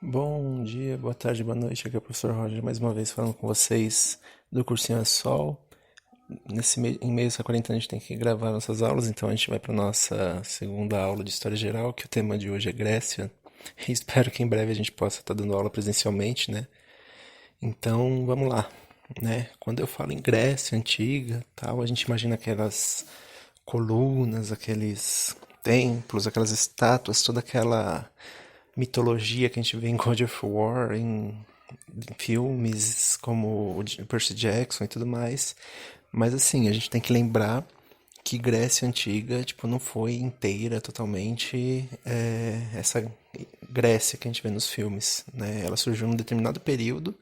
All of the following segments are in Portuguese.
Bom dia, boa tarde, boa noite. Aqui é o professor Roger, mais uma vez falando com vocês do Cursinho é Sol. Em meio a essa quarentena a gente tem que gravar nossas aulas, então a gente vai para nossa segunda aula de História Geral, que o tema de hoje é Grécia. E espero que em breve a gente possa estar dando aula presencialmente, né? Então, vamos lá, né? Quando eu falo em Grécia Antiga, tal, a gente imagina aquelas colunas, aqueles templos, aquelas estátuas, toda aquela mitologia que a gente vê em God of War, em filmes como o Percy Jackson e tudo mais. Mas assim, a gente tem que lembrar que Grécia Antiga, tipo, não foi inteira, totalmente, essa Grécia que a gente vê nos filmes, né? Ela surgiu num determinado período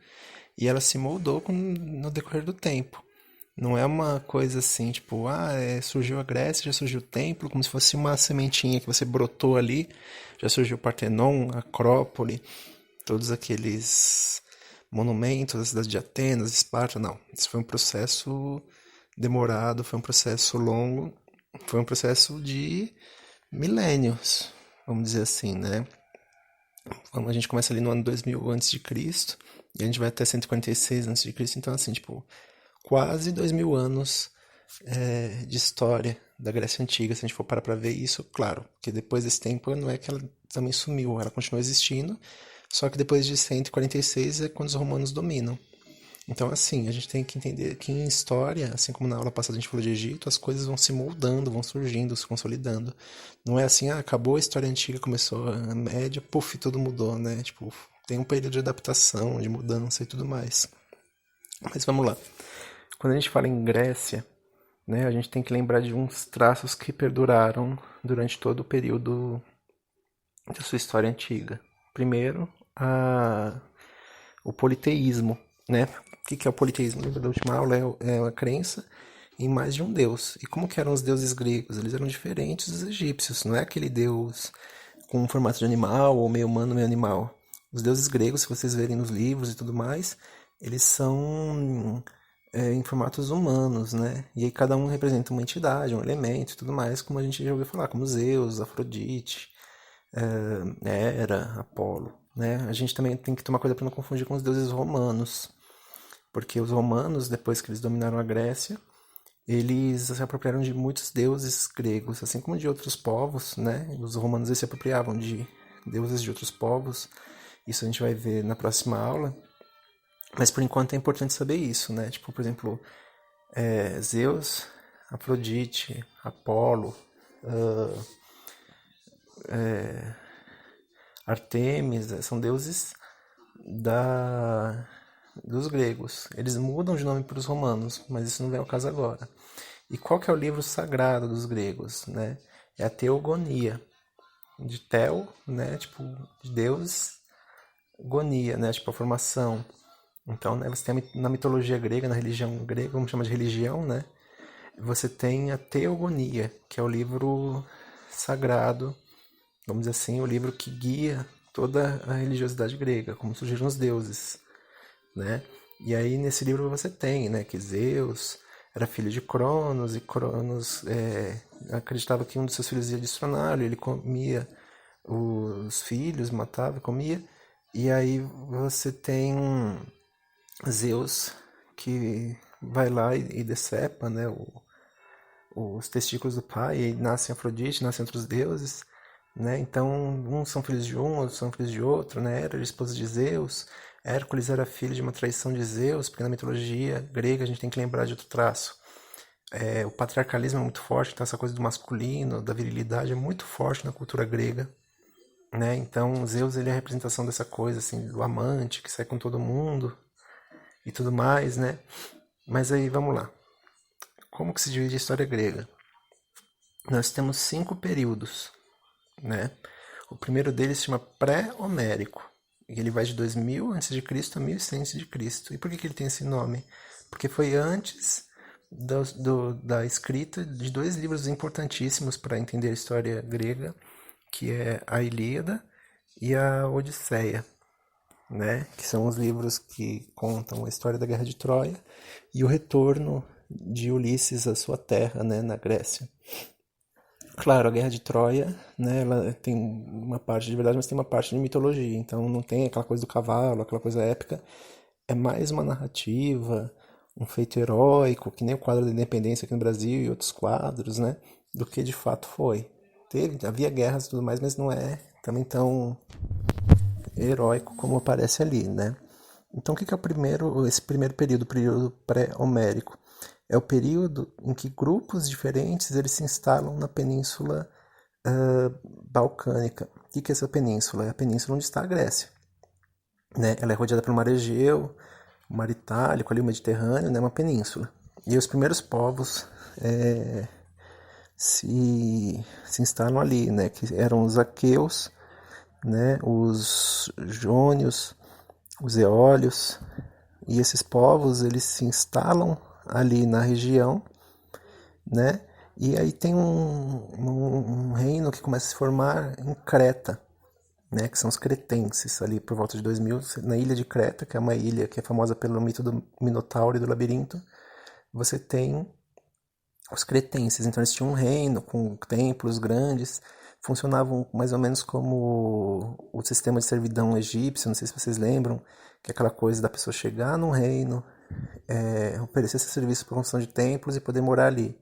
e ela se moldou no decorrer do tempo. Não é uma coisa assim, tipo, surgiu a Grécia, já surgiu o templo, como se fosse uma sementinha que você brotou ali, já surgiu o Partenon, a Acrópole, todos aqueles monumentos, a cidade de Atenas, Esparta, não. Isso foi um processo demorado, foi um processo longo, foi um processo de milênios, vamos dizer assim, né? A gente começa ali no ano 2000 antes de Cristo e a gente vai até 146 antes de Cristo, então assim, tipo, quase 2000 anos de história da Grécia Antiga, se a gente for parar para ver isso, claro, porque depois desse tempo não é que ela também sumiu, ela continua existindo, só que depois de 146 é quando os romanos dominam. Então, assim, a gente tem que entender que em história, assim como na aula passada a gente falou de Egito, as coisas vão se moldando, vão surgindo, se consolidando. Não é assim, acabou a história antiga, começou a média, puf, tudo mudou, né? Tipo, tem um período de adaptação, de mudança e tudo mais. Mas vamos lá. Quando a gente fala em Grécia, né, a gente tem que lembrar de uns traços que perduraram durante todo o período da sua história antiga. Primeiro, o politeísmo, né? O que é o politeísmo? Lembra da última aula? É a crença em mais de um deus. E como que eram os deuses gregos? Eles eram diferentes dos egípcios. Não é aquele deus com um formato de animal ou meio humano, meio animal. Os deuses gregos, se vocês verem nos livros e tudo mais, eles são em formatos humanos, né? E aí cada um representa uma entidade, um elemento e tudo mais, como a gente já ouviu falar, como Zeus, Afrodite, Hera, Apolo, né? A gente também tem que tomar cuidado para não confundir com os deuses romanos, porque os romanos, depois que eles dominaram a Grécia, eles se apropriaram de muitos deuses gregos, assim como de outros povos, né? Os romanos eles se apropriavam de deuses de outros povos. Isso a gente vai ver na próxima aula. Mas por enquanto é importante saber isso, né? Tipo, por exemplo, Zeus, Afrodite, Apolo, Artemis, são deuses da dos gregos. Eles mudam de nome para os romanos, mas isso não vem ao caso agora. E qual que é o livro sagrado dos gregos, né? É a Teogonia, de Teo, né? Tipo, de Deus, gonia, né? Tipo, a formação. Então, né, você tem na mitologia grega, na religião grega, vamos chamar de religião, né? Você tem a Teogonia, que é o livro sagrado, vamos dizer assim, o livro que guia toda a religiosidade grega, como surgiram os deuses, né? E aí nesse livro você tem, né, que Zeus era filho de Cronos e Cronos acreditava que um dos seus filhos ia destroná-lo, ele comia os filhos, matava, comia. E aí você tem Zeus que vai lá e decepa, né, os testículos do pai, e aí nascem Afrodite, nascem outros deuses, né? Então, uns são filhos de um, outros são filhos de outro, né? Hera era esposa de Zeus, Hércules era filho de uma traição de Zeus, porque na mitologia grega a gente tem que lembrar de outro traço. O patriarcalismo é muito forte, então essa coisa do masculino, da virilidade é muito forte na cultura grega, né? Então, Zeus ele é a representação dessa coisa assim, do amante que sai com todo mundo e tudo mais, né? Mas aí, vamos lá. Como que se divide a história grega? Nós temos 5 períodos, né? O primeiro deles se chama pré-homérico. E ele vai de 2000 a.C. a 1100 a.C. E por que ele tem esse nome? Porque foi antes da escrita de 2 livros importantíssimos para entender a história grega, que é a Ilíada e a Odisseia, né? Que são os livros que contam a história da Guerra de Troia e o retorno de Ulisses à sua terra, né, na Grécia. Claro, a Guerra de Troia, né, ela tem uma parte de verdade, mas tem uma parte de mitologia. Então não tem aquela coisa do cavalo, aquela coisa épica. É mais uma narrativa, um feito heróico, que nem o quadro da Independência aqui no Brasil e outros quadros, né, do que de fato foi. Havia guerras e tudo mais, mas não é também tão heróico como aparece ali, né? Então, o que é esse primeiro período, o período pré-homérico? É o período em que grupos diferentes eles se instalam na península balcânica. O que é essa península? É a península onde está a Grécia, né? Ela é rodeada pelo Mar Egeu, o Mar Itálico, ali o Mediterrâneo, né? Uma península. E os primeiros povos se instalam ali, né? Que eram os aqueus, né? Os jônios, os eólios, e esses povos eles se instalam ali na região, né? E aí tem um reino que começa a se formar em Creta, né? Que são os cretenses, ali por volta de 2000, na ilha de Creta, que é uma ilha que é famosa pelo mito do Minotauro e do Labirinto. Você tem os cretenses, então eles tinham um reino com templos grandes, funcionavam mais ou menos como o sistema de servidão egípcio, não sei se vocês lembram, que é aquela coisa da pessoa chegar num reino, oferecer esse serviço para construção de templos e poder morar ali.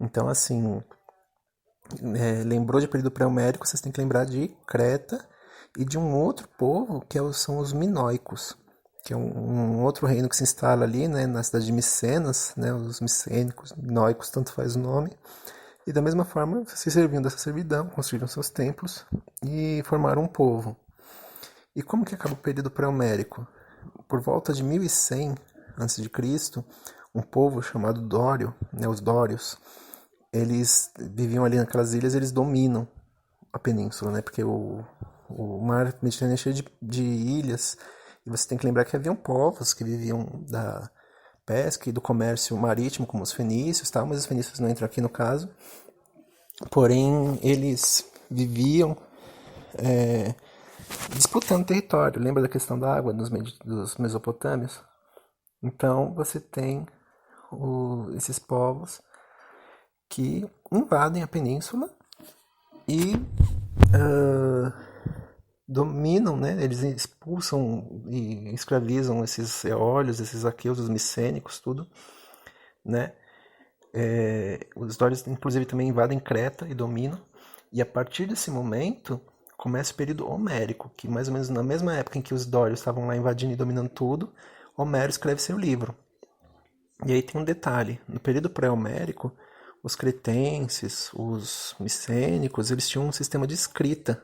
Então, assim, lembrou de período pré-homérico, vocês têm que lembrar de Creta e de um outro povo, são os minoicos, que é um outro reino que se instala ali, né, na cidade de Micenas, né, os micênicos, minoicos, tanto faz o nome, e da mesma forma se serviam dessa servidão, construíram seus templos e formaram um povo. E como que acaba o período pré-homérico? Por volta de 1100 a.C., um povo chamado Dório, né, os Dórios, eles viviam ali naquelas ilhas, eles dominam a península, né, porque o mar Mediterrâneo é cheio de ilhas, e você tem que lembrar que haviam povos que viviam da pesca e do comércio marítimo, como os fenícios, tal, mas os fenícios não entram aqui no caso. Porém, eles viviam disputando território. Lembra da questão da água dos mesopotâmios? Então, você tem esses povos que invadem a península e dominam, né? Eles expulsam e escravizam esses eólios, esses aqueus, os micênicos, tudo, né? Os dórios, inclusive, também invadem Creta e dominam. E a partir desse momento começa o período homérico, que mais ou menos na mesma época em que os dórios estavam lá invadindo e dominando tudo, Homero escreve seu livro. E aí tem um detalhe: no período pré-homérico, os cretenses, os micênicos, eles tinham um sistema de escrita,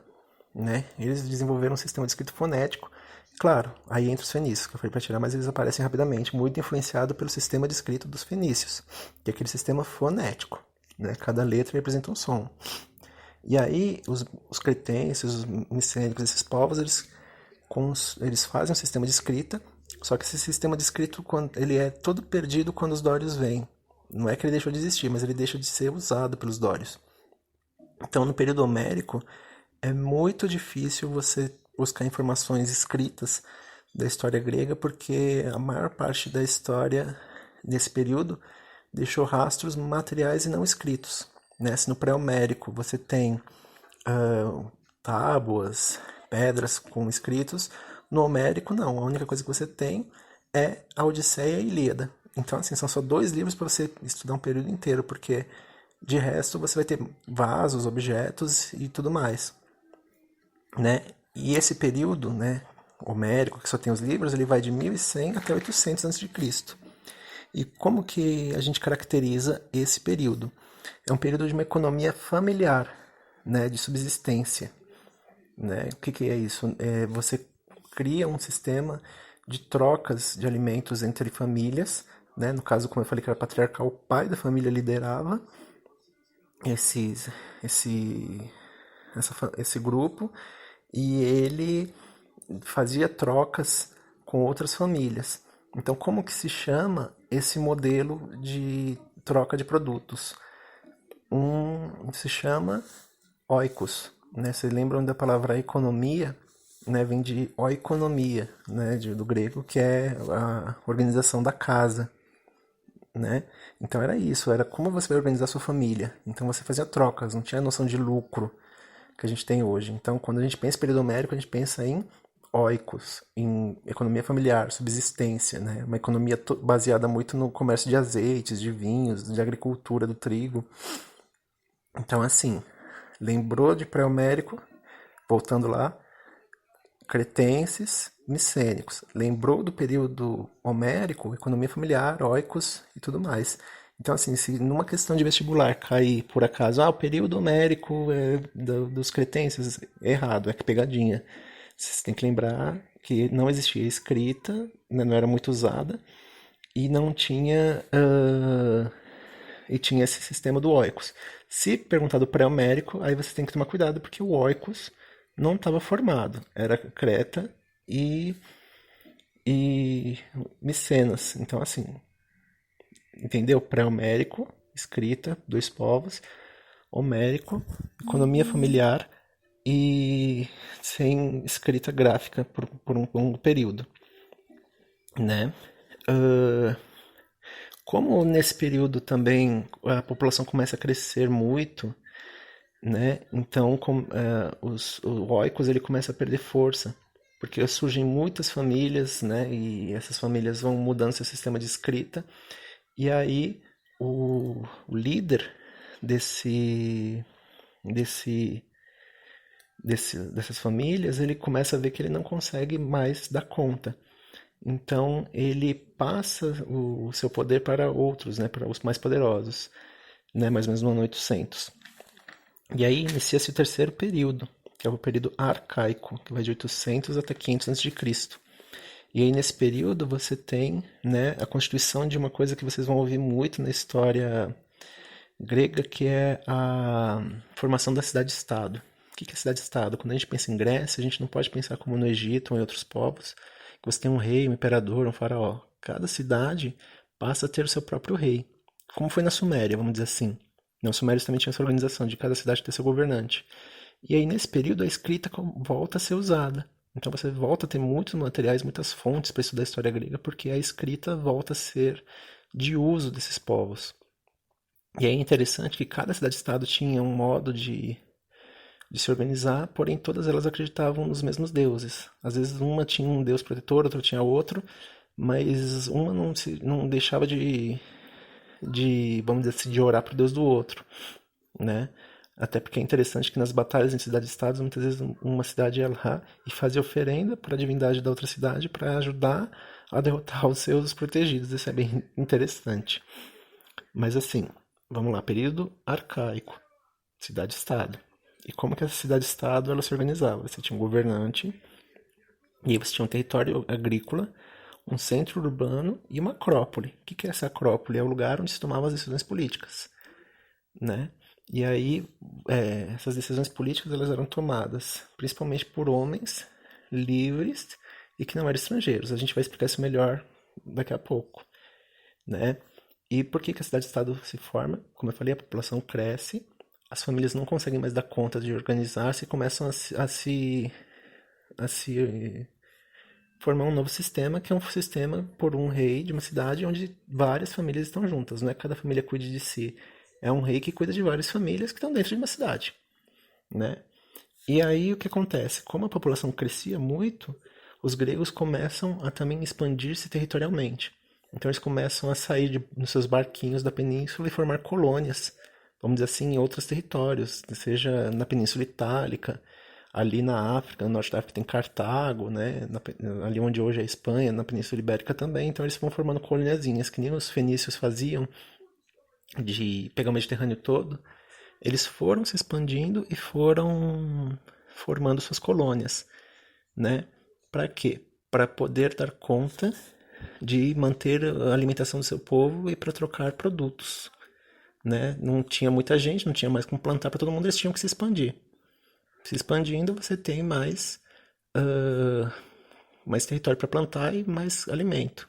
né? Eles desenvolveram um sistema de escrita fonético. Claro, aí entra os fenícios, que eu falei para tirar, mas eles aparecem rapidamente, muito influenciado pelo sistema de escrita dos fenícios, que é aquele sistema fonético, né? Cada letra representa um som. E aí os cretenses, os micênicos, esses povos, eles fazem um sistema de escrita, só que esse sistema de escrita ele é todo perdido quando os dórios vêm. Não é que ele deixou de existir, mas ele deixa de ser usado pelos dórios. Então, no período homérico, é muito difícil você buscar informações escritas da história grega, porque a maior parte da história nesse período deixou rastros materiais e não escritos, né? Se no pré-homérico você tem tábuas, pedras com escritos, no homérico não, a única coisa que você tem é a Odisseia e a Ilíada. Então, assim, são só 2 livros para você estudar um período inteiro, porque de resto você vai ter vasos, objetos e tudo mais, né? E esse período, né, homérico, que só tem os livros, ele vai de 1100 até 800 a.C. E como que a gente caracteriza esse período? É um período de uma economia familiar, né, de subsistência, né? O que é isso? Você cria um sistema de trocas de alimentos entre famílias, né? No caso, como eu falei que era patriarcal, o pai da família liderava esse, esse, esse grupo e ele fazia trocas com outras famílias. Então, como que se chama esse modelo de troca de produtos? Se chama oikos, né? Vocês lembram da palavra economia? Né? Vem de oikonomia, né? Do grego, que é a organização da casa. né? Então era isso, era como você vai organizar a sua família. Então você fazia trocas, não tinha noção de lucro que a gente tem hoje. Então, quando a gente pensa em período homérico, a gente pensa em oikos, em economia familiar, subsistência, né? Uma economia baseada muito no comércio de azeites, de vinhos, de agricultura do trigo. Então, assim, lembrou de pré-homérico, voltando lá, cretenses, micênicos. Lembrou do período homérico, economia familiar, oikos e tudo mais. Então, assim, se numa questão de vestibular cair por acaso, o período homérico é dos cretenses, errado, é que pegadinha. Você tem que lembrar que não existia escrita, né, não era muito usada, e não tinha. E tinha esse sistema do oikos. Se perguntar do pré-homérico, aí você tem que tomar cuidado, porque o oikos não estava formado. Era Creta e, e Micenas. Então, assim, entendeu? Pré-homérico, escrita, dois povos. Homérico, economia familiar e sem escrita gráfica por um longo período, né? Ah, como nesse período também a população começa a crescer muito, né? Então o oikos ele começa a perder força, porque surgem muitas famílias, né? E essas famílias vão mudando seu sistema de escrita, e aí o líder desse, desse, dessas famílias, ele começa a ver que ele não consegue mais dar conta. Então ele passa o seu poder para outros, né, para os mais poderosos, né, mais ou menos no ano 800. E aí inicia-se o terceiro período, que é o período arcaico, que vai de 800 até 500 a.C. E aí nesse período você tem, né, a constituição de uma coisa que vocês vão ouvir muito na história grega, que é a formação da cidade-estado. O que é cidade-estado? Quando a gente pensa em Grécia, a gente não pode pensar como no Egito ou em outros povos, que você tem um rei, um imperador, um faraó. Cada cidade passa a ter o seu próprio rei. Como foi na Suméria, vamos dizer assim. Os sumérios também tinham essa organização de cada cidade ter seu governante. E aí, nesse período, a escrita volta a ser usada. Então você volta a ter muitos materiais, muitas fontes para estudar a história grega, porque a escrita volta a ser de uso desses povos. E é interessante que cada cidade-estado tinha um modo de se organizar, porém todas elas acreditavam nos mesmos deuses. Às vezes uma tinha um deus protetor, outra tinha outro, mas uma não deixava vamos dizer assim, de orar para o deus do outro, né? Até porque é interessante que nas batalhas em cidades-estados, muitas vezes uma cidade ia lá e fazia oferenda para a divindade da outra cidade para ajudar a derrotar os seus protegidos. Isso é bem interessante. Mas assim, vamos lá, período arcaico, cidade-estado. E como que essa cidade-estado ela se organizava? Você tinha um governante, e aí você tinha um território agrícola, um centro urbano e uma acrópole. O que é essa acrópole? É o lugar onde se tomavam as decisões políticas, né? E aí essas decisões políticas elas eram tomadas principalmente por homens livres e que não eram estrangeiros. A gente vai explicar isso melhor daqui a pouco, né? E por que a cidade-estado se forma? Como eu falei, a população cresce, as famílias não conseguem mais dar conta de organizar-se e começam a se formar um novo sistema, que é um sistema por um rei de uma cidade onde várias famílias estão juntas. Não é que cada família cuide de si. É um rei que cuida de várias famílias que estão dentro de uma cidade, né? E aí o que acontece? Como a população crescia muito, os gregos começam a também expandir-se territorialmente. Então eles começam a sair nos seus barquinhos da península e formar colônias, vamos dizer assim, em outros territórios, seja na Península Itálica, ali na África, no norte da África tem Cartago, né? Ali onde hoje é a Espanha, na Península Ibérica também. Então eles vão formando coloniazinhas, que nem os fenícios faziam, de pegar o Mediterrâneo todo. Eles foram se expandindo e foram formando suas colônias, né? Para quê? Para poder dar conta de manter a alimentação do seu povo e para trocar produtos, né? Não tinha muita gente, não tinha mais como plantar para todo mundo, eles tinham que se expandir. Se expandindo, você tem mais território para plantar e mais alimento,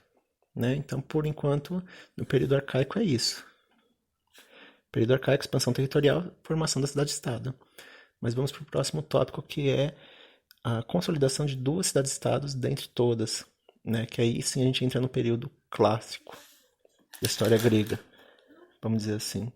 né? Então, por enquanto, no período arcaico é isso. Período arcaico, expansão territorial, formação da cidade-estado. Mas vamos para o próximo tópico, que é a consolidação de duas cidades-estados dentre todas, né? Que aí sim a gente entra no período clássico. da história grega, vamos dizer assim.